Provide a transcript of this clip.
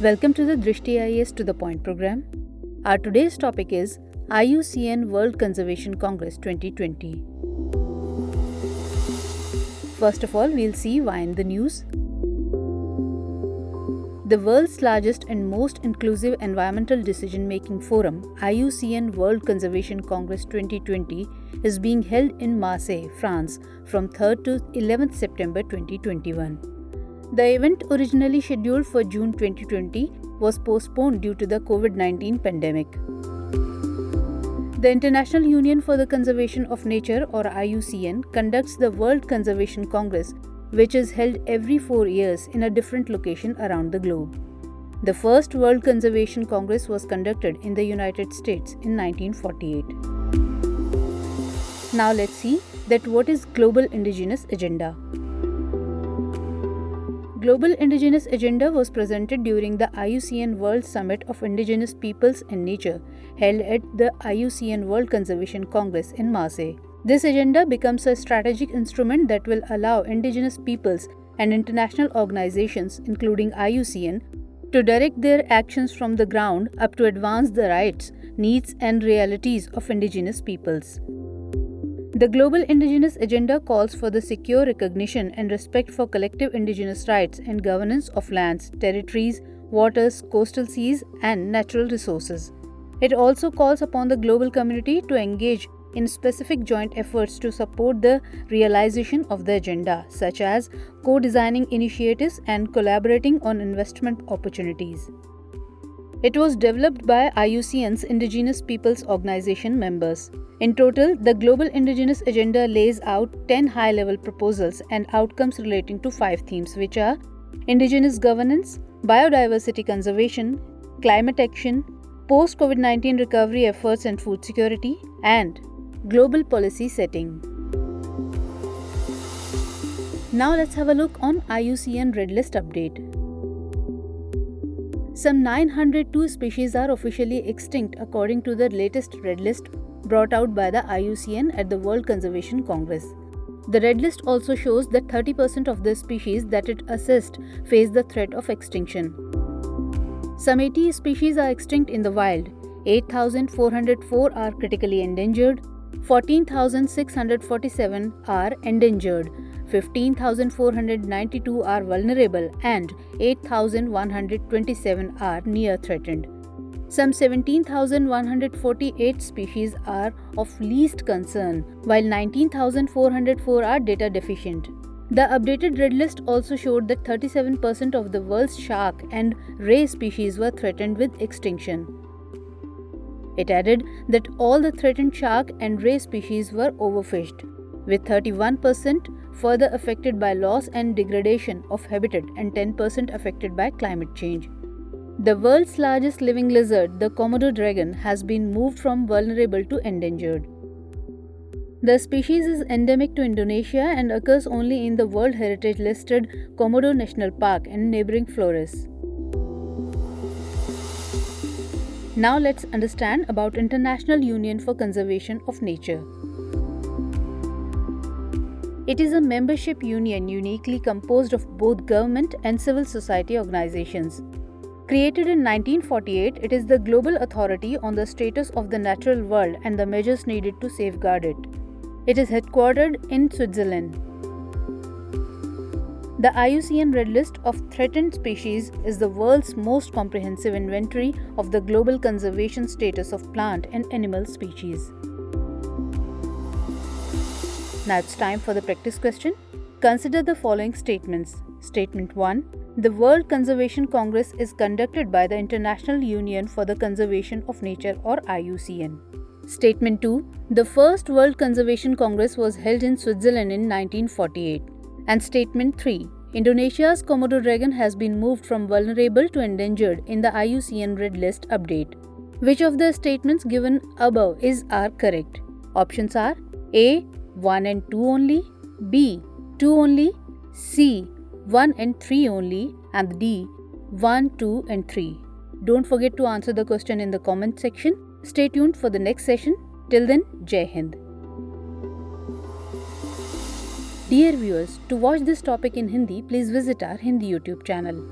Welcome to the Drishti IAS to the Point program. Our today's topic is IUCN World Conservation Congress 2020. First of all, we'll see why in the news. The world's largest and most inclusive environmental decision-making forum, IUCN World Conservation Congress 2020, is being held in Marseille, France from 3rd to 11th September 2021. The event, originally scheduled for June 2020, was postponed due to the COVID-19 pandemic. The International Union for the Conservation of Nature, or IUCN, conducts the World Conservation Congress, which is held every 4 years in a different location around the globe. The first World Conservation Congress was conducted in the United States in 1948. Now let's see that what is Global Indigenous Agenda. Global Indigenous Agenda was presented during the IUCN World Summit of Indigenous Peoples and Nature held at the IUCN World Conservation Congress in Marseille. This agenda becomes a strategic instrument that will allow indigenous peoples and international organizations, including IUCN, to direct their actions from the ground up to advance the rights, needs, and realities of indigenous peoples. The Global Indigenous Agenda calls for the secure recognition and respect for collective indigenous rights and governance of lands, territories, waters, coastal seas, and natural resources. It also calls upon the global community to engage in specific joint efforts to support the realization of the agenda, such as co-designing initiatives and collaborating on investment opportunities. It was developed by IUCN's Indigenous Peoples Organization members. In total, the Global Indigenous Agenda lays out 10 high-level proposals and outcomes relating to 5 themes, which are indigenous governance, biodiversity conservation, climate action, post-COVID-19 recovery efforts and food security, and global policy setting. Now let's have a look on IUCN Red List update. Some 902 species are officially extinct according to the latest Red List brought out by the IUCN at the World Conservation Congress. The Red List also shows that 30% of the species that it assessed face the threat of extinction. Some 80 species are extinct in the wild, 8,404 are critically endangered, 14,647 are endangered, 15,492 are vulnerable, and 8,127 are near threatened. Some 17,148 species are of least concern, while 19,404 are data deficient. The updated Red List also showed that 37% of the world's shark and ray species were threatened with extinction. It added that all the threatened shark and ray species were overfished, with 31% further affected by loss and degradation of habitat and 10% affected by climate change. The world's largest living lizard, the Komodo dragon, has been moved from vulnerable to endangered. The species is endemic to Indonesia and occurs only in the World Heritage listed Komodo National Park and neighboring forests. Now let's understand about International Union for Conservation of Nature. It is a membership union uniquely composed of both government and civil society organizations. Created in 1948, it is the global authority on the status of the natural world and the measures needed to safeguard it. It is headquartered in Switzerland. The IUCN Red List of Threatened Species is the world's most comprehensive inventory of the global conservation status of plant and animal species. Now it's time for the practice question. Consider the following statements. Statement 1. The World Conservation Congress is conducted by the International Union for the Conservation of Nature, or IUCN. Statement 2. The first World Conservation Congress was held in Switzerland in 1948. And Statement 3. Indonesia's Komodo dragon has been moved from vulnerable to endangered in the IUCN Red List update. Which of the statements given above are correct? Options are A. 1 and 2 only, B. 2 only, C. 1 and 3 only, and D. 1, 2 and 3. Don't forget to answer the question in the comment section. Stay tuned for the next session. Till then, Jai Hind. Dear viewers, to watch this topic in Hindi, please visit our Hindi YouTube channel.